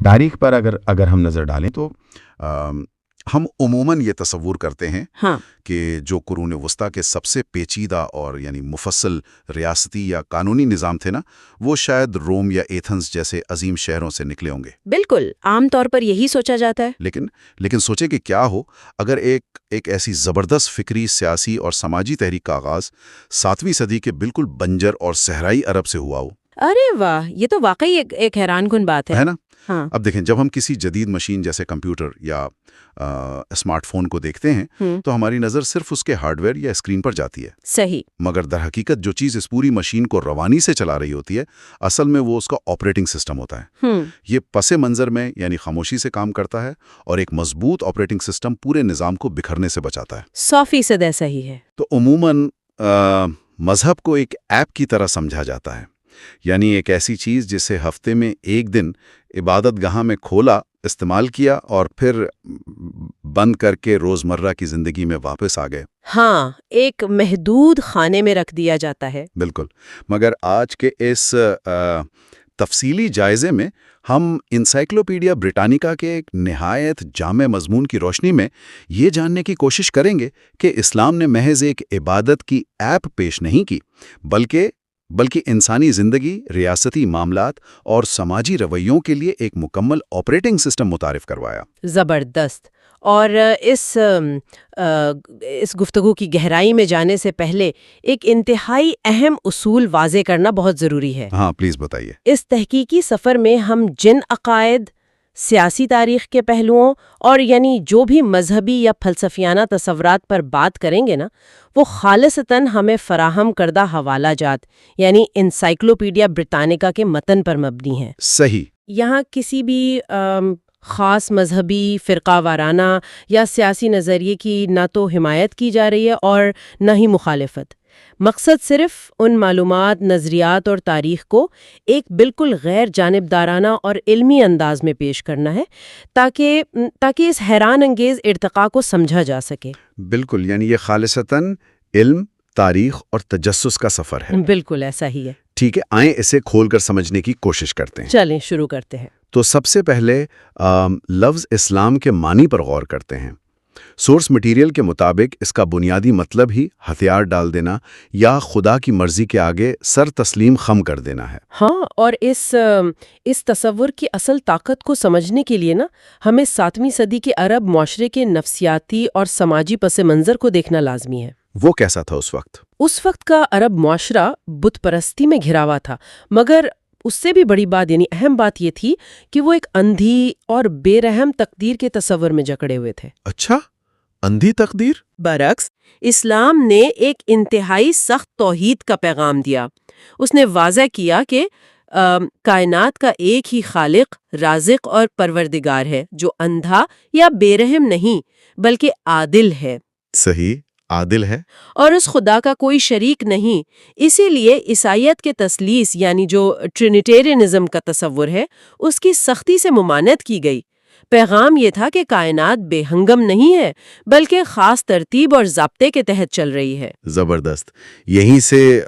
تاریخ پر اگر ہم نظر ڈالیں تو ہم عموماً یہ تصور کرتے ہیں کہ جو قرون وسطیٰ کے سب سے پیچیدہ اور یعنی مفصل ریاستی یا قانونی نظام تھے نا، وہ شاید روم یا ایتھنز جیسے عظیم شہروں سے نکلے ہوں گے۔ بالکل، عام طور پر یہی سوچا جاتا ہے۔ لیکن سوچے کہ کیا ہو اگر ایک ایسی زبردست فکری، سیاسی اور سماجی تحریک کا آغاز 7ویں صدی کے بالکل بنجر اور صحرائی عرب سے ہوا ہو۔ ارے واہ، یہ تو واقعی ایک حیران کن بات ہے نا؟ ہاں۔ اب دیکھیں، جب ہم کسی جدید مشین جیسے کمپیوٹر یا اسمارٹ فون کو دیکھتے ہیں تو ہماری نظر صرف اس کے ہارڈ ویئر یا اسکرین پر جاتی ہے۔ صحیح۔ مگر در حقیقت جو چیز اس پوری مشین کو روانی سے چلا رہی ہوتی ہے، اصل میں وہ اس کا آپریٹنگ سسٹم ہوتا ہے۔ یہ پس منظر میں یعنی خاموشی سے کام کرتا ہے، اور ایک مضبوط آپریٹنگ سسٹم پورے نظام کو بکھرنے سے بچاتا ہے۔ 100% ایسا ہی ہے۔ تو عموماً مذہب کو ایک ایپ کی طرح سمجھا جاتا ہے، یعنی ایک ایسی چیز جسے ہفتے میں ایک دن عبادت گاہ میں کھولا، استعمال کیا اور پھر بند کر کے روزمرہ کی زندگی میں واپس آ گئے۔ ہاں، ایک محدود خانے میں رکھ دیا جاتا ہے۔ بالکل۔ مگر آج کے اس تفصیلی جائزے میں ہم انسائکلوپیڈیا بریٹانیکا کے ایک نہایت جامع مضمون کی روشنی میں یہ جاننے کی کوشش کریں گے کہ اسلام نے محض ایک عبادت کی ایپ پیش نہیں کی، بلکہ انسانی زندگی، ریاستی معاملات اور سماجی رویوں کے لیے ایک مکمل آپریٹنگ سسٹم متعارف کروایا۔ زبردست۔ اور اس گفتگو کی گہرائی میں جانے سے پہلے ایک انتہائی اہم اصول واضح کرنا بہت ضروری ہے۔ ہاں، پلیز بتائیے۔ اس تحقیقی سفر میں ہم جن عقائد، سیاسی تاریخ کے پہلوؤں اور یعنی جو بھی مذہبی یا فلسفیانہ تصورات پر بات کریں گے نا، وہ خالصتاً ہمیں فراہم کردہ حوالہ جات یعنی انسائکلوپیڈیا بریٹانیکا کے متن پر مبنی ہیں۔ صحیح۔ یہاں کسی بھی خاص مذہبی، فرقہ وارانہ یا سیاسی نظریے کی نہ تو حمایت کی جا رہی ہے اور نہ ہی مخالفت۔ مقصد صرف ان معلومات، نظریات اور تاریخ کو ایک بالکل غیر جانبدارانہ اور علمی انداز میں پیش کرنا ہے تاکہ اس حیران انگیز ارتقاء کو سمجھا جا سکے۔ بالکل، یعنی یہ خالصتاً علم، تاریخ اور تجسس کا سفر ہے۔ بالکل ایسا ہی ہے۔ ٹھیک ہے، آئیں اسے کھول کر سمجھنے کی کوشش کرتے ہیں۔ چلیں شروع کرتے ہیں۔ تو سب سے پہلے لفظ اسلام کے معنی پر غور کرتے ہیں۔ سورس مٹیریل کے مطابق اس کا بنیادی مطلب ہی ہتھیار ڈال دینا یا خدا کی مرضی کے آگے سر تسلیم خم کر دینا ہے۔ ہاں، اور اس تصور کی اصل طاقت کو سمجھنے کے لیے نا ہمیں 7ویں صدی کے عرب معاشرے کے نفسیاتی اور سماجی پس منظر کو دیکھنا لازمی ہے۔ وہ کیسا تھا اس وقت؟ اس وقت کا عرب معاشرہ بت پرستی میں گھرا ہوا تھا، مگر اس سے بھی بڑی بات یعنی اہم بات یہ تھی کہ وہ ایک اندھی اور بے رحم تقدیر کے تصور میں جکڑے ہوئے تھے۔ اچھا، اندھی تقدیر؟ برعکس، اسلام نے ایک انتہائی سخت توحید کا پیغام دیا۔ اس نے واضح کیا کہ کائنات کا ایک ہی خالق، رازق اور پروردگار ہے جو اندھا یا بے رحم نہیں بلکہ عادل ہے۔ صحیح، عادل ہے، اور اس خدا کا کوئی شریک نہیں۔ اسی لیے عیسائیت کے تثلیث یعنی جو ٹرینیٹیرینزم کا تصور ہے، اس کی سختی سے ممانعت کی گئی۔ پیغام یہ تھا کہ کائنات بے ہنگم نہیں ہے بلکہ خاص ترتیب اور ضابطے کے تحت چل رہی ہے۔ زبردست۔ یہیں سے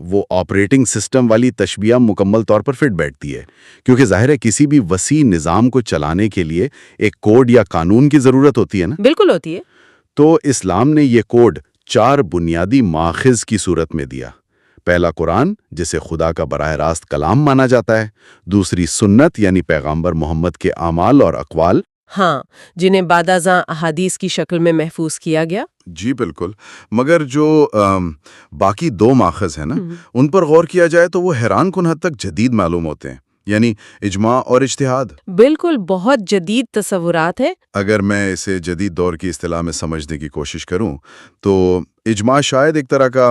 وہ آپریٹنگ سسٹم والی تشبیہ مکمل طور پر فٹ بیٹھتی ہے، کیونکہ ظاہر ہے کسی بھی وسیع نظام کو چلانے کے لیے ایک کوڈ یا قانون کی ضرورت ہوتی ہے نا؟ بالکل ہوتی ہے۔ تو اسلام نے یہ کوڈ 4 بنیادی ماخذ کی صورت میں دیا۔ پہلا قرآن، جسے خدا کا براہ راست کلام مانا جاتا ہے۔ دوسری سنت یعنی پیغمبر محمد کے اعمال اور اقوال، ہاں، جنہیں بعد ازاں احادیث کی شکل میں محفوظ کیا گیا۔ جی بالکل۔ مگر جو باقی 2 ماخذ ہیں نا، ان پر غور کیا جائے تو وہ حیران کن حد تک جدید معلوم ہوتے ہیں، یعنی اجماع اور اجتہاد۔ بالکل، بہت جدید تصورات ہیں۔ اگر میں اسے جدید دور کی اصطلاح میں سمجھنے کی کوشش کروں تو اجماع شاید ایک طرح کا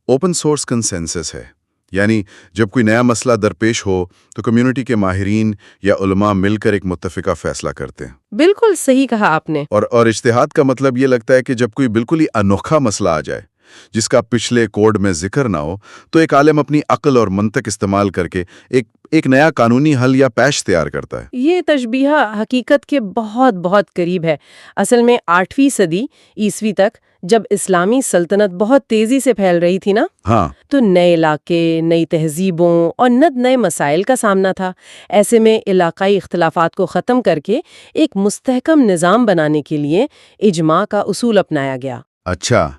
اوپن سورس کنسنسس ہے، یعنی جب کوئی نیا مسئلہ درپیش ہو تو کمیونٹی کے ماہرین یا علماء مل کر ایک متفقہ فیصلہ کرتے ہیں۔ بالکل صحیح کہا آپ نے۔ اور اجتہاد کا مطلب یہ لگتا ہے کہ جب کوئی بالکل ہی انوکھا مسئلہ آ جائے جس کا پچھلے کوڈ میں ذکر نہ ہو، تو ایک عالم اپنی عقل اور منطق استعمال کر کے ایک نیا قانونی حل یا پیش تیار کرتا ہے۔ یہ تشبیہ حقیقت کے بہت بہت قریب ہے۔ اصل میں 8ویں صدی عیسوی تک جب اسلامی سلطنت بہت تیزی سے پھیل رہی تھی نا، ہاں، تو نئے علاقے، نئی تہذیبوں اور نئے مسائل کا سامنا تھا۔ ایسے میں علاقائی اختلافات کو ختم کر کے ایک مستحکم نظام بنانے کے لیے اجماع کا اصول اپنایا گیا۔ اچھا،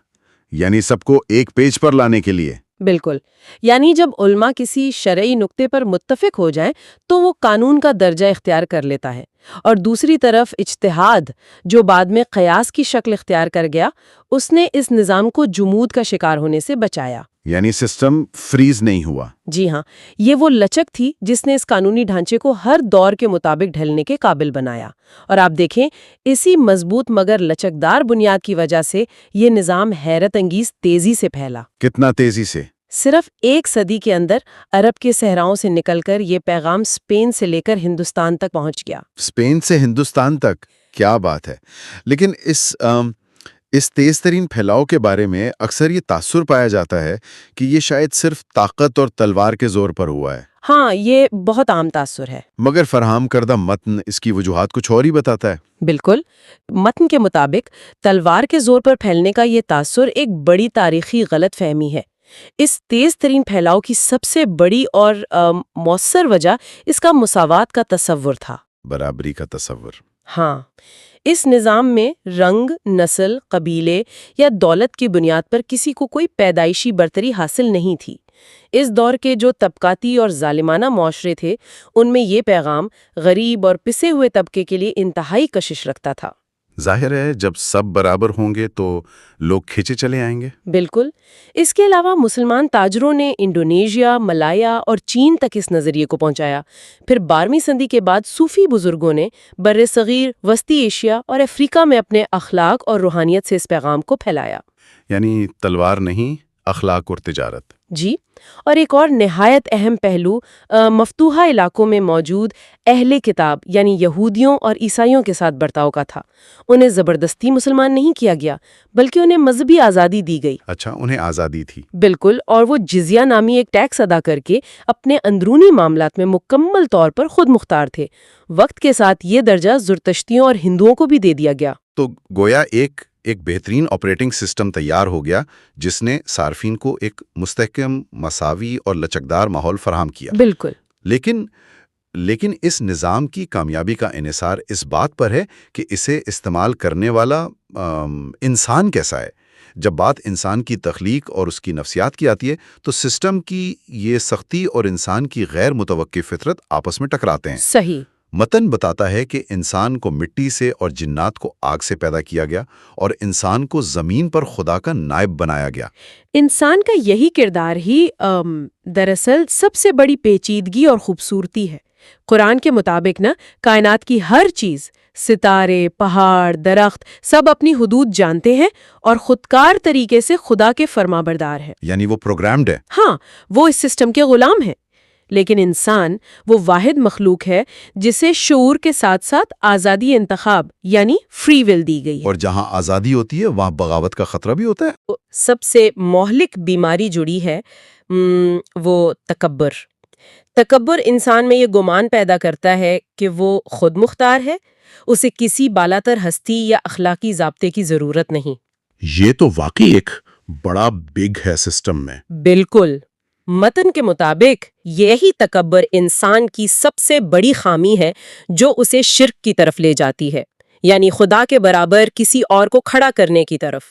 یعنی سب کو ایک پیج پر لانے کے لیے۔ بالکل، یعنی جب علماء کسی شرعی نقطے پر متفق ہو جائیں تو وہ قانون کا درجہ اختیار کر لیتا ہے، اور دوسری طرف اجتہاد، جو بعد میں قیاس کی شکل اختیار کر گیا، اس نے اس نظام کو جمود کا شکار ہونے سے بچایا۔ یعنی سسٹم فریز نہیں ہوا۔ جی ہاں، یہ وہ لچک تھی جس نے اس قانونی ڈھانچے کو ہر دور کے مطابق ڈھلنے کے قابل بنایا۔ اور آپ دیکھیں، اسی مضبوط مگر لچکدار بنیاد کی وجہ سے یہ نظام حیرت انگیز تیزی سے پھیلا۔ کتنا تیزی سے؟ صرف 1 صدی کے اندر عرب کے صحراؤں سے نکل کر یہ پیغام اسپین سے لے کر ہندوستان تک پہنچ گیا۔ اسپین سے ہندوستان تک؟ کیا بات ہے! لیکن اس تیز ترین پھیلاؤ کے بارے میں اکثر یہ تاثر پایا جاتا ہے کہ یہ شاید صرف طاقت اور تلوار کے زور پر ہوا ہے۔ ہاں، یہ بہت عام تاثر ہے۔ مگر فراہم کردہ متن اس کی وجوہات کچھ اور ہی بتاتا ہے۔ بالکل، متن کے مطابق تلوار کے زور پر پھیلنے کا یہ تاثر ایک بڑی تاریخی غلط فہمی ہے۔ اس تیز ترین پھیلاؤ کی سب سے بڑی اور مؤثر وجہ اس کا مساوات کا تصور تھا۔ برابری کا تصور۔ ہاں، اس نظام میں رنگ، نسل، قبیلے یا دولت کی بنیاد پر کسی کو کوئی پیدائشی برتری حاصل نہیں تھی۔ اس دور کے جو طبقاتی اور ظالمانہ معاشرے تھے، ان میں یہ پیغام غریب اور پسے ہوئے طبقے کے لیے انتہائی کشش رکھتا تھا۔ ظاہر ہے جب سب برابر ہوں گے تو لوگ کھینچے چلے آئیں گے۔ بالکل۔ اس کے علاوہ مسلمان تاجروں نے انڈونیشیا، ملایا اور چین تک اس نظریے کو پہنچایا۔ پھر 12ویں صدی کے بعد صوفی بزرگوں نے بر صغیر، وسطی ایشیا اور افریقہ میں اپنے اخلاق اور روحانیت سے اس پیغام کو پھیلایا۔ یعنی تلوار نہیں، اخلاق اور تجارت۔ جی، اور ایک اور نہایت اہم پہلو مفتوحہ علاقوں میں موجود اہل کتاب یعنی یہودیوں اور عیسائیوں کے ساتھ برتاؤ کا تھا۔ انہیں زبردستی مسلمان نہیں کیا گیا، بلکہ انہیں مذہبی آزادی دی گئی۔ اچھا، انہیں آزادی تھی۔ بالکل، اور وہ جزیہ نامی ایک ٹیکس ادا کر کے اپنے اندرونی معاملات میں مکمل طور پر خود مختار تھے۔ وقت کے ساتھ یہ درجہ زرتشتیوں اور ہندوؤں کو بھی دے دیا گیا۔ تو گویا ایک بہترین آپریٹنگ سسٹم تیار ہو گیا جس نے صارفین کو ایک مستحکم، مساوی اور لچکدار ماحول فراہم کیا۔ بالکل۔ لیکن اس نظام کی کامیابی کا انحصار اس بات پر ہے کہ اسے استعمال کرنے والا انسان کیسا ہے۔ جب بات انسان کی تخلیق اور اس کی نفسیات کی آتی ہے تو سسٹم کی یہ سختی اور انسان کی غیر متوقع فطرت آپس میں ٹکراتے ہیں۔ صحیح۔ متن بتاتا ہے کہ انسان کو مٹی سے اور جنات کو آگ سے پیدا کیا گیا اور انسان کو زمین پر خدا کا نائب بنایا گیا۔ انسان کا یہی کردار ہی دراصل سب سے بڑی پیچیدگی اور خوبصورتی ہے۔ قرآن کے مطابق کائنات کی ہر چیز، ستارے، پہاڑ، درخت، سب اپنی حدود جانتے ہیں اور خودکار طریقے سے خدا کے فرمانبردار ہیں۔ یعنی وہ پروگرامڈ ہے۔ ہاں، وہ اس سسٹم کے غلام ہیں۔ لیکن انسان وہ واحد مخلوق ہے جسے شعور کے ساتھ ساتھ آزادی انتخاب یعنی فری ول دی گئی ہے۔ اور جہاں آزادی ہوتی ہے وہاں بغاوت کا خطرہ بھی ہوتا ہے۔ سب سے مہلک بیماری جڑی ہے وہ تکبر۔ تکبر انسان میں یہ گمان پیدا کرتا ہے کہ وہ خود مختار ہے، اسے کسی بالاتر ہستی یا اخلاقی ضابطے کی ضرورت نہیں۔ یہ تو واقعی ایک بڑا بگ ہے سسٹم میں۔ بالکل۔ متن کے مطابق یہی تکبر انسان کی سب سے بڑی خامی ہے جو اسے شرک کی طرف لے جاتی ہے، یعنی خدا کے برابر کسی اور کو کھڑا کرنے کی طرف۔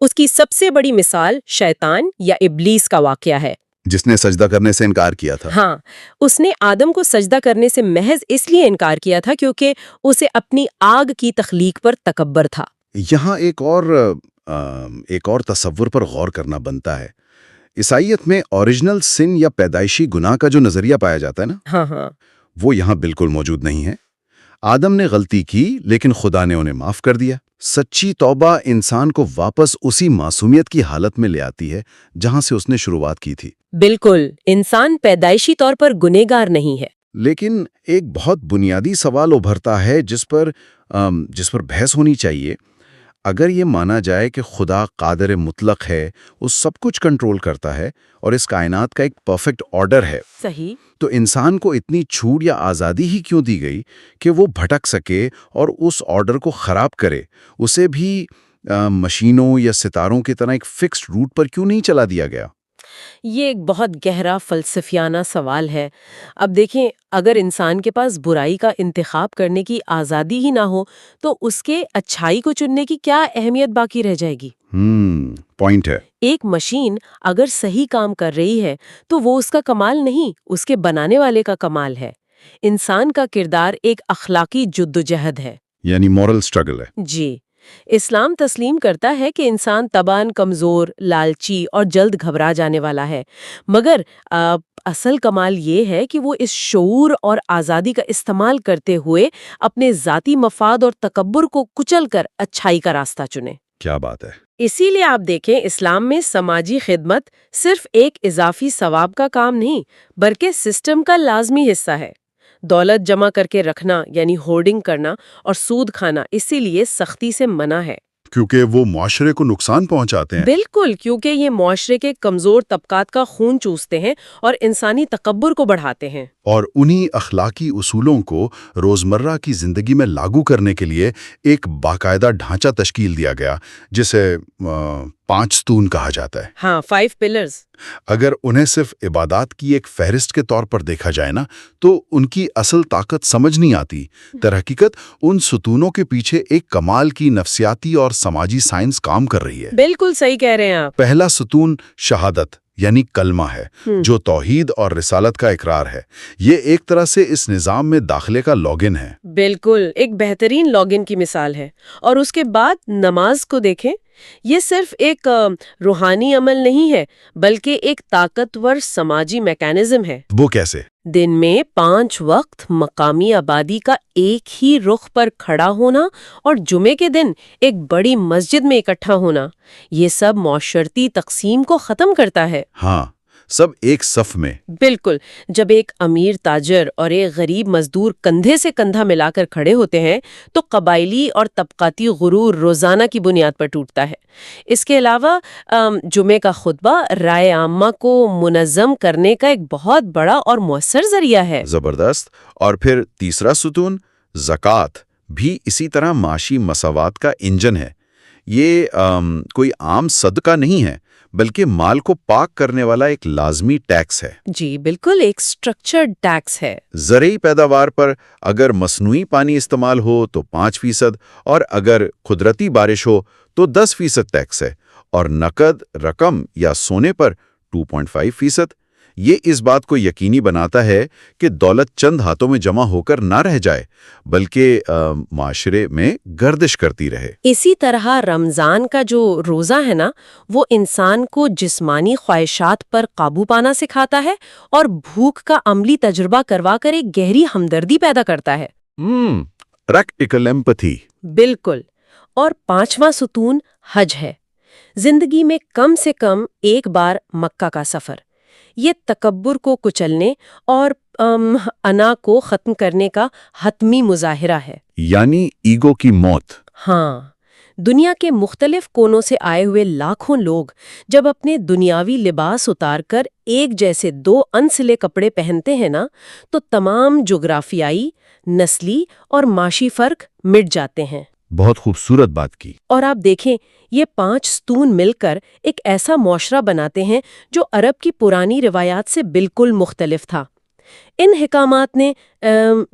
اس کی سب سے بڑی مثال شیطان یا ابلیس کا واقعہ ہے، جس نے سجدہ کرنے سے انکار کیا تھا۔ ہاں، اس نے آدم کو سجدہ کرنے سے محض اس لیے انکار کیا تھا کیونکہ اسے اپنی آگ کی تخلیق پر تکبر تھا۔ یہاں ایک اور تصور پر غور کرنا بنتا ہے۔ عیسائیت میں اوریجنل سن یا پیدائشی گناہ کا جو نظریہ پایا جاتا ہے ہاں، وہ یہاں بالکل موجود نہیں ہے۔ آدم نے غلطی کی لیکن خدا نے انہیں معاف کر دیا۔ سچی توبہ انسان کو واپس اسی معصومیت کی حالت میں لے آتی ہے جہاں سے اس نے شروعات کی تھی۔ بالکل، انسان پیدائشی طور پر گنہگار نہیں ہے۔ لیکن ایک بہت بنیادی سوال ابھرتا ہے جس پر بحث ہونی چاہیے۔ اگر یہ مانا جائے کہ خدا قادر مطلق ہے، وہ سب کچھ کنٹرول کرتا ہے اور اس کائنات کا ایک پرفیکٹ آرڈر ہے، صحیح. تو انسان کو اتنی چھوٹ یا آزادی ہی کیوں دی گئی کہ وہ بھٹک سکے اور اس آرڈر کو خراب کرے؟ اسے بھی مشینوں یا ستاروں کی طرح ایک فکسڈ روٹ پر کیوں نہیں چلا دیا گیا؟ یہ ایک بہت گہرا فلسفیانہ سوال ہے. اب دیکھیں، اگر انسان کے پاس برائی کا انتخاب کرنے کی آزادی ہی نہ ہو تو اس کے اچھائی کو چننے کی کیا اہمیت باقی رہ جائے گی؟ پوائنٹ ہے. ایک مشین اگر صحیح کام کر رہی ہے تو وہ اس کا کمال نہیں، اس کے بنانے والے کا کمال ہے. انسان کا کردار ایک اخلاقی جدوجہد ہے، یعنی مورل سٹرگل ہے. جی. اسلام تسلیم کرتا ہے کہ انسان طبعاً کمزور، لالچی اور جلد گھبرا جانے والا ہے، مگر اصل کمال یہ ہے کہ وہ اس شعور اور آزادی کا استعمال کرتے ہوئے اپنے ذاتی مفاد اور تکبر کو کچل کر اچھائی کا راستہ چنے. کیا بات ہے. اسی لیے آپ دیکھیں، اسلام میں سماجی خدمت صرف ایک اضافی ثواب کا کام نہیں بلکہ سسٹم کا لازمی حصہ ہے. دولت جمع کر کے رکھنا یعنی ہورڈنگ کرنا اور سود کھانا اسی لیے سختی سے منع ہے. کیونکہ وہ معاشرے کو نقصان پہنچاتے ہیں. بالکل، کیونکہ یہ معاشرے کے کمزور طبقات کا خون چوستے ہیں اور انسانی تکبر کو بڑھاتے ہیں. اور انہی اخلاقی اصولوں کو روزمرہ کی زندگی میں لاگو کرنے کے لیے ایک باقاعدہ ڈھانچہ تشکیل دیا گیا جسے 5 ستون کہا جاتا ہے. ہاں، 5 پلرز. اگر انہیں صرف عبادات کی ایک فہرست کے طور پر دیکھا جائے نا تو ان کی اصل طاقت سمجھ نہیں آتی. در حقیقت ان ستونوں کے پیچھے ایک کمال کی نفسیاتی اور سماجی سائنس کام کر رہی ہے. بالکل صحیح کہہ رہے ہیں آپ. پہلا ستون شہادت یعنی کلمہ ہے، جو توحید اور رسالت کا اقرار ہے. یہ ایک طرح سے اس نظام میں داخلے کا لاگن ہے. بالکل، ایک بہترین لاگن کی مثال ہے. اور اس کے بعد نماز کو دیکھیں. یہ صرف ایک روحانی عمل نہیں ہے بلکہ ایک طاقتور سماجی میکانزم ہے. وہ کیسے؟ دن میں 5 وقت مقامی آبادی کا ایک ہی رخ پر کھڑا ہونا اور جمعے کے دن ایک بڑی مسجد میں اکٹھا ہونا، یہ سب معاشرتی تقسیم کو ختم کرتا ہے. ہاں، سب ایک صف میں. بالکل. جب ایک امیر تاجر اور ایک غریب مزدور کندھے سے کندھا ملا کر کھڑے ہوتے ہیں تو قبائلی اور طبقاتی غرور روزانہ کی بنیاد پر ٹوٹتا ہے. اس کے علاوہ جمعے کا خطبہ رائے عامہ کو منظم کرنے کا ایک بہت بڑا اور مؤثر ذریعہ ہے. زبردست. اور پھر تیسرا ستون زکوٰۃ بھی اسی طرح معاشی مساوات کا انجن ہے. یہ کوئی عام صدقہ نہیں ہے بلکہ مال کو پاک کرنے والا ایک لازمی ٹیکس ہے. جی بالکل، ایک سٹرکچرڈ ٹیکس ہے. زرعی پیداوار پر اگر مصنوعی پانی استعمال ہو تو 5% اور اگر قدرتی بارش ہو تو 10% ٹیکس ہے، اور نقد رقم یا سونے پر 2.5%. یہ اس بات کو یقینی بناتا ہے کہ دولت چند ہاتھوں میں جمع ہو کر نہ رہ جائے بلکہ معاشرے میں گردش کرتی رہے. اسی طرح رمضان کا جو روزہ ہے نا، وہ انسان کو جسمانی خواہشات پر قابو پانا سکھاتا ہے اور بھوک کا عملی تجربہ کروا کر ایک گہری ہمدردی پیدا کرتا ہے. Practical empathy. بالکل. اور 5واں ستون حج ہے. زندگی میں کم سے کم ایک بار مکہ کا سفر. یہ تکبر کو کچلنے اور انا کو ختم کرنے کا حتمی مظاہرہ ہے. یعنی ایگو کی موت. ہاں، دنیا کے مختلف کونوں سے آئے ہوئے لاکھوں لوگ جب اپنے دنیاوی لباس اتار کر ایک جیسے 2 انسلے کپڑے پہنتے ہیں نا تو تمام جغرافیائی، نسلی اور معاشی فرق مٹ جاتے ہیں. بہت خوبصورت بات کی. اور آپ دیکھیں، یہ 5 ستون مل کر ایک ایسا معاشرہ بناتے ہیں جو عرب کی پرانی روایات سے بالکل مختلف تھا. ان حکامات نے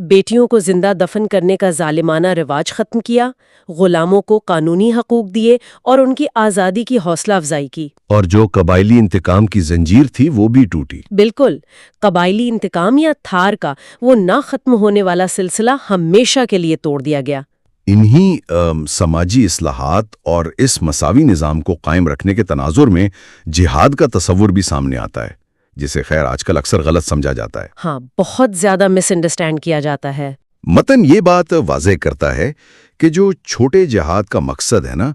بیٹیوں کو زندہ دفن کرنے کا ظالمانہ رواج ختم کیا، غلاموں کو قانونی حقوق دیے اور ان کی آزادی کی حوصلہ افزائی کی. اور جو قبائلی انتقام کی زنجیر تھی وہ بھی ٹوٹی. بالکل. قبائلی انتقام یا تھار کا وہ نہ ختم ہونے والا سلسلہ ہمیشہ کے لیے توڑ دیا گیا. انہی سماجی اصلاحات اور اس مساوی نظام کو قائم رکھنے کے تناظر میں جہاد کا تصور بھی سامنے آتا ہے، جسے خیر آج کل اکثر غلط سمجھا جاتا ہے. ہاں، بہت زیادہ مس انڈرسٹینڈ کیا جاتا ہے. متن یہ بات واضح کرتا ہے کہ جو چھوٹے جہاد کا مقصد ہے نا،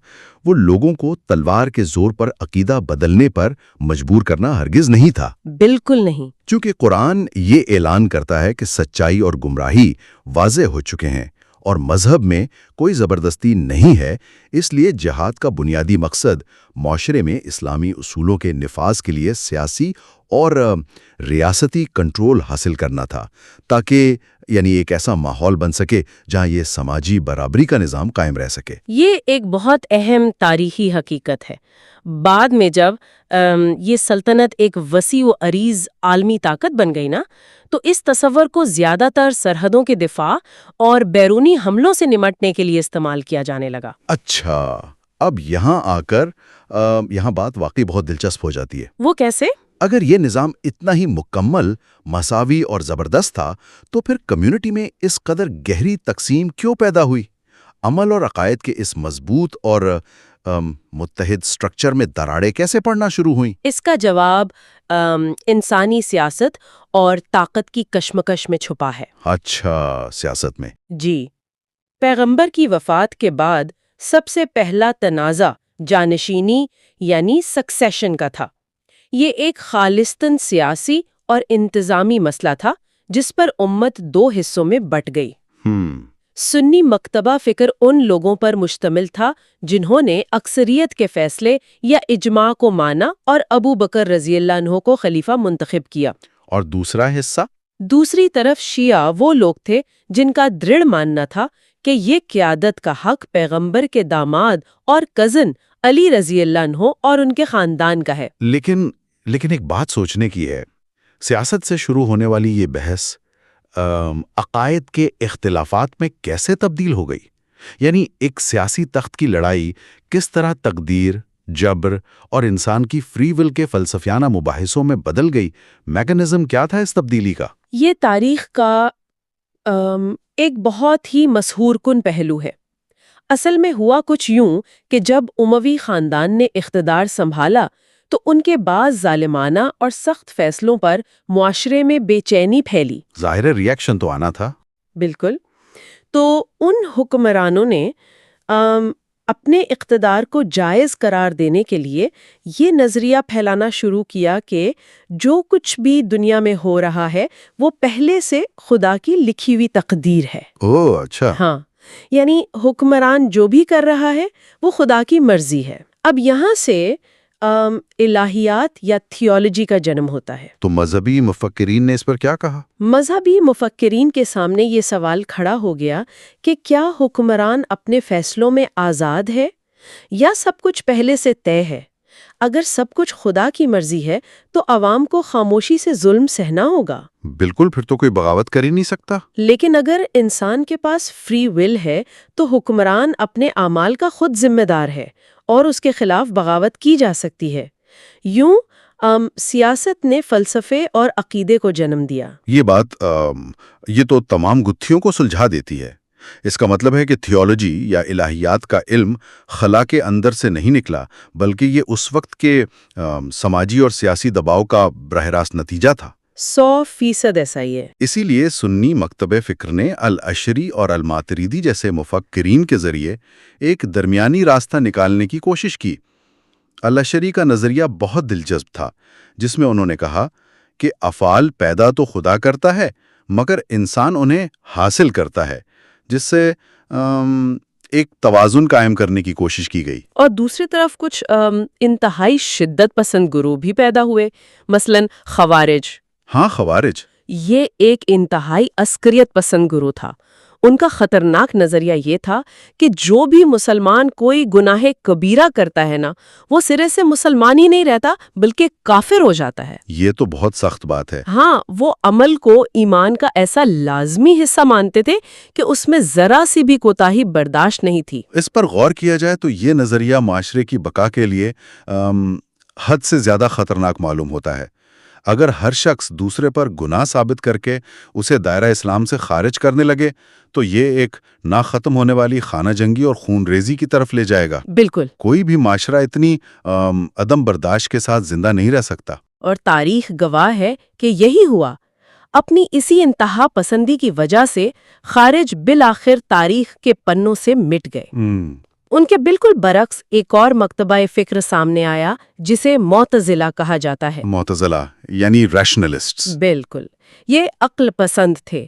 وہ لوگوں کو تلوار کے زور پر عقیدہ بدلنے پر مجبور کرنا ہرگز نہیں تھا. بالکل نہیں. چونکہ قرآن یہ اعلان کرتا ہے کہ سچائی اور گمراہی واضح ہو چکے ہیں اور مذہب میں کوئی زبردستی نہیں ہے، اس لیے جہاد کا بنیادی مقصد معاشرے میں اسلامی اصولوں کے نفاذ کے لیے سیاسی اور ریاستی کنٹرول حاصل کرنا تھا، تاکہ یعنی ایک ایسا ماحول بن سکے جہاں یہ سماجی برابری کا نظام قائم رہ سکے۔ یہ ایک بہت اہم تاریخی حقیقت ہے۔ بعد میں جب یہ سلطنت ایک وسیع و عریض عالمی طاقت بن گئی نا، تو اس تصور کو زیادہ تر سرحدوں کے دفاع اور بیرونی حملوں سے نمٹنے کے لیے استعمال کیا جانے لگا۔ اچھا، اب یہاں آ کر یہاں بات واقعی بہت دلچسپ ہو جاتی ہے۔ وہ کیسے؟ اگر یہ نظام اتنا ہی مکمل، مساوی اور زبردست تھا، تو پھر کمیونٹی میں اس قدر گہری تقسیم کیوں پیدا ہوئی؟ عمل اور عقائد کے اس مضبوط اور متحد سٹرکچر میں دراڑیں کیسے پڑنا شروع ہوئیں؟ اس کا جواب انسانی سیاست اور طاقت کی کشمکش میں چھپا ہے۔ اچھا، سیاست میں۔ جی، پیغمبر کی وفات کے بعد سب سے پہلا تنازع جانشینی یعنی سکسیشن کا تھا۔ یہ ایک خالصتاً سیاسی اور انتظامی مسئلہ تھا جس پر امت دو حصوں میں بٹ گئی۔ سنی مکتبہ فکر ان لوگوں پر مشتمل تھا جنہوں نے اکثریت کے فیصلے یا اجماع کو مانا اور ابو بکر رضی اللہ عنہ کو خلیفہ منتخب کیا۔ اور دوسرا حصہ؟ دوسری طرف شیعہ وہ لوگ تھے جن کا دڑھ ماننا تھا کہ یہ قیادت کا حق پیغمبر کے داماد اور کزن علی رضی اللہ عنہ اور ان کے خاندان کا ہے۔ لیکن ایک بات سوچنے کی ہے، سیاست سے شروع ہونے والی یہ بحث عقائد کے اختلافات میں کیسے تبدیل ہو گئی؟ یعنی ایک سیاسی تخت کی لڑائی کس طرح تقدیر، جبر اور انسان کی فری ول کے فلسفیانہ مباحثوں میں بدل گئی؟ میکانزم کیا تھا اس تبدیلی کا؟ یہ تاریخ کا ایک بہت ہی مسحور کن پہلو ہے۔ اصل میں ہوا کچھ یوں کہ جب اموی خاندان نے اقتدار سنبھالا تو ان کے بعض ظالمانہ اور سخت فیصلوں پر معاشرے میں بے چینی پھیلی۔ ظاہر ریاکشن تو آنا تھا۔ بالکل۔ تو ان حکمرانوں نے اپنے اقتدار کو جائز قرار دینے کے لیے یہ نظریہ پھیلانا شروع کیا کہ جو کچھ بھی دنیا میں ہو رہا ہے وہ پہلے سے خدا کی لکھی ہوئی تقدیر ہے۔ اوہ اچھا۔ ہاں، یعنی حکمران جو بھی کر رہا ہے وہ خدا کی مرضی ہے۔ اب یہاں سے الہیات یا تھیولوجی کا جنم ہوتا ہے۔ تو مذہبی مفکرین نے اس پر کیا کہا؟ مذہبی مفکرین کے سامنے یہ سوال کھڑا ہو گیا کہ کیا حکمران اپنے فیصلوں میں آزاد ہے یا سب کچھ پہلے سے طے ہے؟ اگر سب کچھ خدا کی مرضی ہے تو عوام کو خاموشی سے ظلم سہنا ہوگا۔ بالکل، پھر تو کوئی بغاوت کر ہی نہیں سکتا۔ لیکن اگر انسان کے پاس فری ول ہے تو حکمران اپنے اعمال کا خود ذمہ دار ہے اور اس کے خلاف بغاوت کی جا سکتی ہے۔ یوں سیاست نے فلسفے اور عقیدے کو جنم دیا۔ یہ تو تمام گتھیوں کو سلجھا دیتی ہے۔ اس کا مطلب ہے کہ تھیولوجی یا الہیات کا علم خلا کے اندر سے نہیں نکلا، بلکہ یہ اس وقت کے سماجی اور سیاسی دباؤ کا براہ راست نتیجہ تھا۔ 100% ایسا ہی ہے۔ اسی لیے سنی مکتبہ فکر نے الاشری اور الماتریدی جیسے مفکرین کے ذریعے ایک درمیانی راستہ نکالنے کی کوشش کی۔ الاشری کا نظریہ بہت دلچسپ تھا، جس میں انہوں نے کہا کہ افعال پیدا تو خدا کرتا ہے مگر انسان انہیں حاصل کرتا ہے، جس سے ایک توازن قائم کرنے کی کوشش کی گئی۔ اور دوسری طرف کچھ انتہائی شدت پسند گروہ بھی پیدا ہوئے، مثلا خوارج۔ ہاں، خوارج۔ یہ ایک انتہائی عسکریت پسند گروہ تھا۔ ان کا خطرناک نظریہ یہ تھا کہ جو بھی مسلمان کوئی گناہ کبیرہ کرتا ہے نا، وہ سرے سے مسلمان ہی نہیں رہتا بلکہ کافر ہو جاتا ہے۔ یہ تو بہت سخت بات ہے۔ ہاں، وہ عمل کو ایمان کا ایسا لازمی حصہ مانتے تھے کہ اس میں ذرا سی بھی کوتاہی برداشت نہیں تھی۔ اس پر غور کیا جائے تو یہ نظریہ معاشرے کی بقا کے لیے حد سے زیادہ خطرناک معلوم ہوتا ہے۔ اگر ہر شخص دوسرے پر گناہ ثابت کر کے اسے دائرہ اسلام سے خارج کرنے لگے تو یہ ایک نہ ختم ہونے والی خانہ جنگی اور خون ریزی کی طرف لے جائے گا۔ بالکل۔ کوئی بھی معاشرہ اتنی عدم برداشت کے ساتھ زندہ نہیں رہ سکتا۔ اور تاریخ گواہ ہے کہ یہی ہوا۔ اپنی اسی انتہا پسندی کی وجہ سے خارج بالآخر تاریخ کے پنوں سے مٹ گئے۔ ان کے بالکل برعکس ایک اور مکتبہ فکر سامنے آیا جسے معتزلہ کہا جاتا ہے۔ معتزلہ یعنی ریشنلسٹس۔ بالکل، یہ عقل پسند تھے۔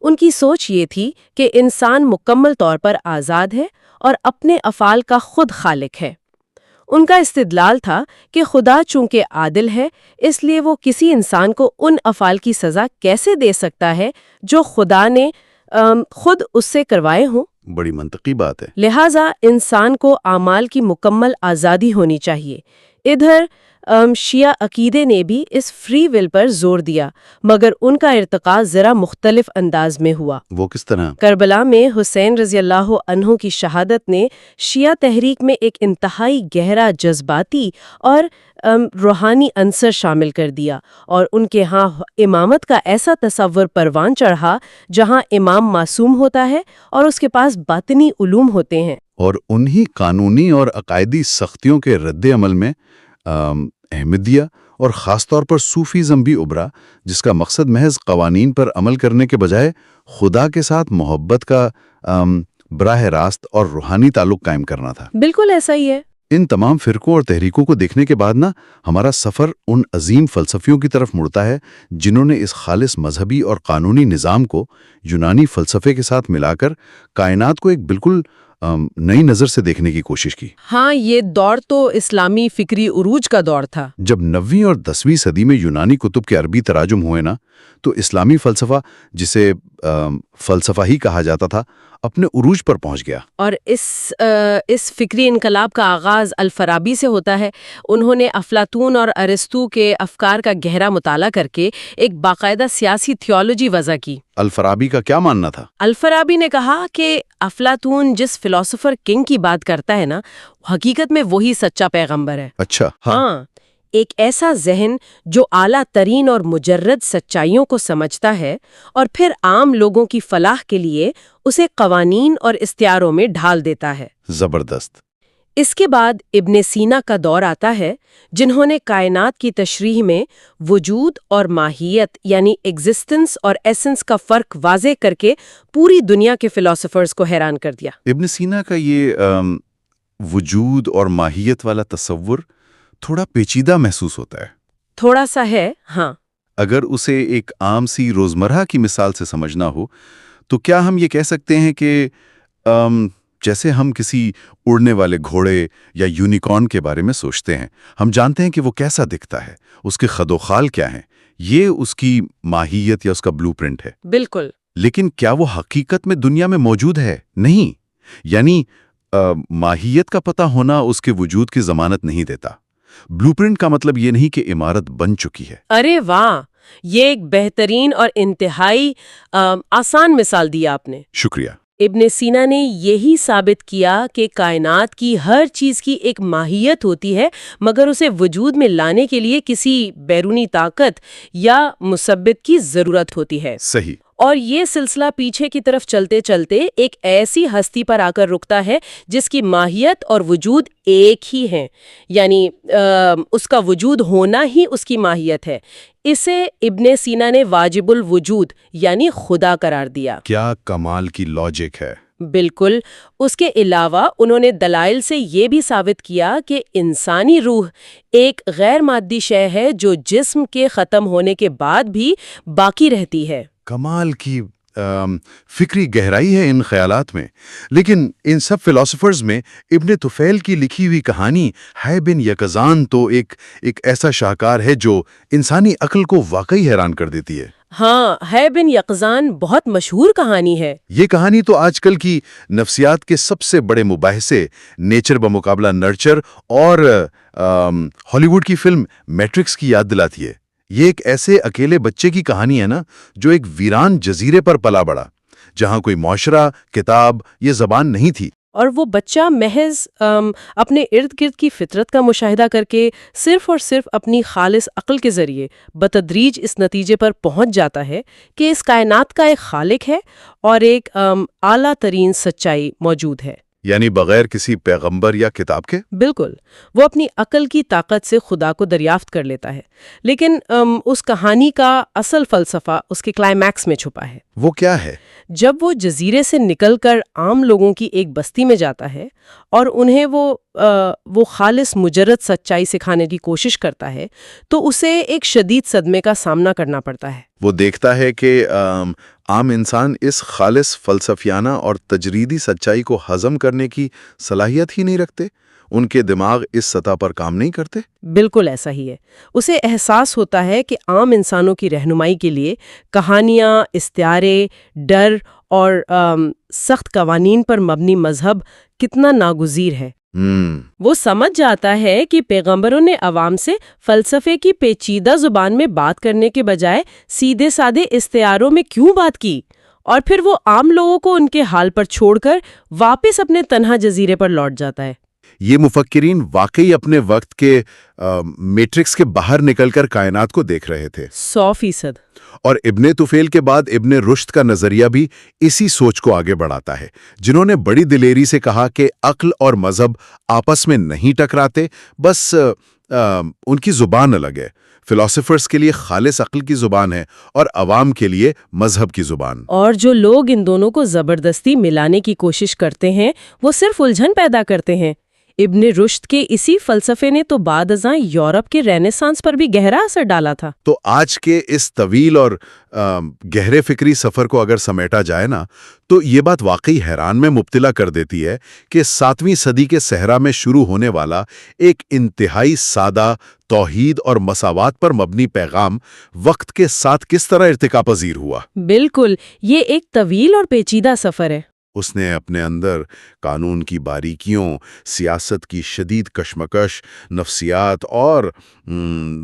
ان کی سوچ یہ تھی کہ انسان مکمل طور پر آزاد ہے اور اپنے افعال کا خود خالق ہے۔ ان کا استدلال تھا کہ خدا چونکہ عادل ہے، اس لیے وہ کسی انسان کو ان افعال کی سزا کیسے دے سکتا ہے جو خدا نے خود اس سے کروائے ہوں۔ بڑی منطقی بات ہے۔ لہٰذا انسان کو اعمال کی مکمل آزادی ہونی چاہیے۔ ادھر شیعہ عقیدے نے بھی اس فری ول پر زور دیا، مگر ان کا ارتقاء ذرا مختلف انداز میں ہوا۔ وہ کس طرح؟ کربلا میں حسین رضی اللہ عنہ کی شہادت نے شیعہ تحریک میں ایک انتہائی گہرا جذباتی اور روحانی عنصر شامل کر دیا، اور ان کے ہاں امامت کا ایسا تصور پروان چڑھا جہاں امام معصوم ہوتا ہے اور اس کے پاس باطنی علوم ہوتے ہیں۔ اور انہی قانونی اور عقائدی سختیوں کے رد عمل میں احمدیہ اور خاص طور پر صوفیزم بھی ابھرا، جس کا مقصد محض قوانین پر عمل کرنے کے بجائے خدا کے ساتھ محبت کا براہ راست اور روحانی تعلق قائم کرنا تھا۔ بالکل ایسا ہی ہے۔ ان تمام فرقوں اور تحریکوں کو دیکھنے کے بعد ہمارا سفر ان عظیم فلسفیوں کی طرف مڑتا ہے جنہوں نے اس خالص مذہبی اور قانونی نظام کو یونانی فلسفے کے ساتھ ملا کر کائنات کو ایک بالکل نئی نظر سے دیکھنے کی کوشش کی۔ ہاں، یہ دور تو اسلامی فکری عروج کا دور تھا۔ جب 9ویں اور 10ویں صدی میں یونانی کتب کے عربی تراجم ہوئے تو اسلامی فلسفہ، جسے فلسفہ ہی کہا جاتا تھا، اپنے عروج پر پہنچ گیا۔ اور اس فکری انقلاب کا آغاز الفارابی سے ہوتا ہے۔ انہوں نے افلاطون اور ارسطو کے افکار کا گہرا مطالعہ کر کے ایک باقاعدہ سیاسی تھیولوجی وضع کی۔ الفارابی کا کیا ماننا تھا؟ الفارابی نے کہا کہ افلاطون جس فلسفر کنگ کی بات کرتا ہے حقیقت میں وہی سچا پیغمبر ہے۔ اچھا، ہاں، ایک ایسا ذہن جو اعلیٰ ترین اور مجرد سچائیوں کو سمجھتا ہے اور پھر عام لوگوں کی فلاح کے لیے اسے قوانین اور استعاروں میں ڈھال دیتا ہے۔ زبردست۔ اس کے بعد ابن سینا کا دور آتا ہے، جنہوں نے کائنات کی تشریح میں وجود اور ماہیت یعنی ایگزسٹنس اور ایسنس کا فرق واضح کر کے پوری دنیا کے فلاسفرز کو حیران کر دیا۔ ابن سینا کا یہ وجود اور ماہیت والا تصور تھوڑا پیچیدہ محسوس ہوتا ہے۔ تھوڑا سا ہے، ہاں۔ اگر اسے ایک عام سی روزمرہ کی مثال سے سمجھنا ہو تو کیا ہم یہ کہہ سکتے ہیں کہ جیسے ہم کسی اڑنے والے گھوڑے یا یونیکارن کے بارے میں سوچتے ہیں، ہم جانتے ہیں کہ وہ کیسا دکھتا ہے، اس کے خد و خال کیا ہیں، یہ اس کی ماہیت یا اس کا بلو پرنٹ ہے۔ بالکل۔ لیکن کیا وہ حقیقت میں دنیا میں موجود ہے؟ نہیں۔ یعنی ماہیت کا پتہ ہونا اس کے وجود کی ضمانت نہیں دیتا۔ بلو پرنٹ کا مطلب یہ نہیں کہ عمارت بن چکی ہے۔ ارے واہ، یہ ایک بہترین اور انتہائی آسان مثال دی آپ نے۔ شکریہ۔ ابن سینا نے یہی ثابت کیا کہ کائنات کی ہر چیز کی ایک ماہیت ہوتی ہے، مگر اسے وجود میں لانے کے لیے کسی بیرونی طاقت یا مثبت کی ضرورت ہوتی ہے۔ صحیح۔ اور یہ سلسلہ پیچھے کی طرف چلتے چلتے ایک ایسی ہستی پر آ کر رکتا ہے جس کی ماہیت اور وجود ایک ہی ہیں، یعنی اس کا وجود ہونا ہی اس کی ماہیت ہے۔ اسے ابن سینا نے واجب الوجود یعنی خدا قرار دیا۔ کیا کمال کی لاجک ہے۔ بالکل۔ اس کے علاوہ انہوں نے دلائل سے یہ بھی ثابت کیا کہ انسانی روح ایک غیر مادی شے ہے جو جسم کے ختم ہونے کے بعد بھی باقی رہتی ہے۔ کمال کی فکری گہرائی ہے ان خیالات میں۔ لیکن ان سب فلاسفرز میں ابن طفیل کی لکھی ہوئی کہانی ہے بن یقظان تو ایک ایسا شاہکار ہے جو انسانی عقل کو واقعی حیران کر دیتی ہے۔ ہاں، ہے بن یقظان بہت مشہور کہانی ہے۔ یہ کہانی تو آج کل کی نفسیات کے سب سے بڑے مباحثے نیچر بمقابلہ نرچر اور ہالی ووڈ کی فلم میٹرکس کی یاد دلاتی ہے۔ یہ ایک ایسے اکیلے بچے کی کہانی ہے جو ایک ویران جزیرے پر پلا بڑا، جہاں کوئی معاشرہ، کتاب یا زبان نہیں تھی۔ اور وہ بچہ محض اپنے ارد گرد کی فطرت کا مشاہدہ کر کے صرف اور صرف اپنی خالص عقل کے ذریعے بتدریج اس نتیجے پر پہنچ جاتا ہے کہ اس کائنات کا ایک خالق ہے اور ایک اعلیٰ ترین سچائی موجود ہے۔ یعنی بغیر کسی پیغمبر یا کتاب کے؟ بالکل۔ وہ اپنی عقل کی طاقت سے خدا کو دریافت کر لیتا ہے، لیکن اس کہانی کا اصل فلسفہ اس کے کلائمیکس میں چھپا ہے۔ وہ کیا ہے؟ جب وہ جزیرے سے نکل کر عام لوگوں کی ایک بستی میں جاتا ہے اور انہیں وہ خالص مجرد سچائی سکھانے کی کوشش کرتا ہے تو اسے ایک شدید صدمے کا سامنا کرنا پڑتا ہے۔ وہ دیکھتا ہے کہ عام انسان اس خالص فلسفیانہ اور تجریدی سچائی کو ہضم کرنے کی صلاحیت ہی نہیں رکھتے، ان کے دماغ اس سطح پر کام نہیں کرتے۔ بالکل ایسا ہی ہے۔ اسے احساس ہوتا ہے کہ عام انسانوں کی رہنمائی کے لیے کہانیاں، استعارے، ڈر اور سخت قوانین پر مبنی مذہب کتنا ناگزیر ہے۔ وہ سمجھ جاتا ہے کہ پیغمبروں نے عوام سے فلسفے کی پیچیدہ زبان میں بات کرنے کے بجائے سیدھے سادے استعاروں میں کیوں بات کی، اور پھر وہ عام لوگوں کو ان کے حال پر چھوڑ کر واپس اپنے تنہا جزیرے پر لوٹ جاتا ہے۔ یہ مفکرین واقعی اپنے وقت کے میٹرکس کے باہر نکل کر کائنات کو دیکھ رہے تھے۔ 100%۔ اور ابن طفیل کے بعد ابن رشد کا نظریہ بھی اسی سوچ کو آگے بڑھاتا ہے، جنہوں نے بڑی دلیری سے کہا کہ عقل اور مذہب آپس میں نہیں ٹکراتے، بس ان کی زبان الگ ہے۔ فلاسفرز کے لیے خالص عقل کی زبان ہے اور عوام کے لیے مذہب کی زبان۔ اور جو لوگ ان دونوں کو زبردستی ملانے کی کوشش کرتے ہیں وہ صرف الجھن پیدا کرتے ہیں۔ ابن رشد کے اسی فلسفے نے تو بعد ازاں یورپ کے رینیسانس پر بھی گہرا اثر ڈالا تھا۔ تو آج کے اس طویل اور گہرے فکری سفر کو اگر سمیٹا جائے نا، تو یہ بات واقعی حیران میں مبتلا کر دیتی ہے کہ 7ویں صدی کے صحرا میں شروع ہونے والا ایک انتہائی سادہ توحید اور مساوات پر مبنی پیغام وقت کے ساتھ کس طرح ارتقا پذیر ہوا۔ بالکل، یہ ایک طویل اور پیچیدہ سفر ہے۔ اس نے اپنے اندر قانون کی باریکیوں، سیاست کی شدید کشمکش، نفسیات اور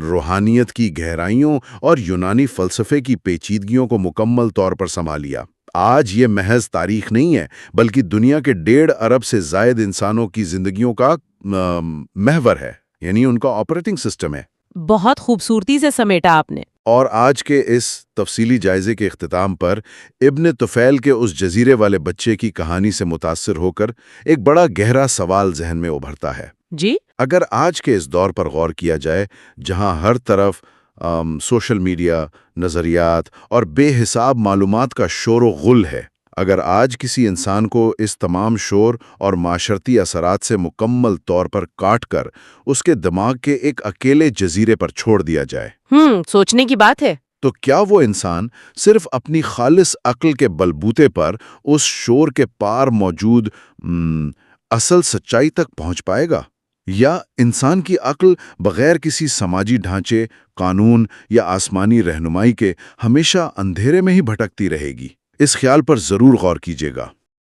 روحانیت کی گہرائیوں اور یونانی فلسفے کی پیچیدگیوں کو مکمل طور پر سنبھالیا۔ آج یہ محض تاریخ نہیں ہے، بلکہ دنیا کے 1.5 ارب سے زائد انسانوں کی زندگیوں کا محور ہے، یعنی ان کا آپریٹنگ سسٹم ہے۔ بہت خوبصورتی سے سمیٹا آپ نے۔ اور آج کے اس تفصیلی جائزے کے اختتام پر ابن طفیل کے اس جزیرے والے بچے کی کہانی سے متاثر ہو کر ایک بڑا گہرا سوال ذہن میں ابھرتا ہے۔ جی؟ اگر آج کے اس دور پر غور کیا جائے جہاں ہر طرف سوشل میڈیا، نظریات اور بے حساب معلومات کا شور و غل ہے، اگر آج کسی انسان کو اس تمام شور اور معاشرتی اثرات سے مکمل طور پر کاٹ کر اس کے دماغ کے ایک اکیلے جزیرے پر چھوڑ دیا جائے، سوچنے کی بات ہے۔ تو کیا وہ انسان صرف اپنی خالص عقل کے بلبوتے پر اس شور کے پار موجود اصل سچائی تک پہنچ پائے گا؟ یا انسان کی عقل بغیر کسی سماجی ڈھانچے، قانون یا آسمانی رہنمائی کے ہمیشہ اندھیرے میں ہی بھٹکتی رہے گی؟ اس خیال پر ضرور غور کیجیے گا۔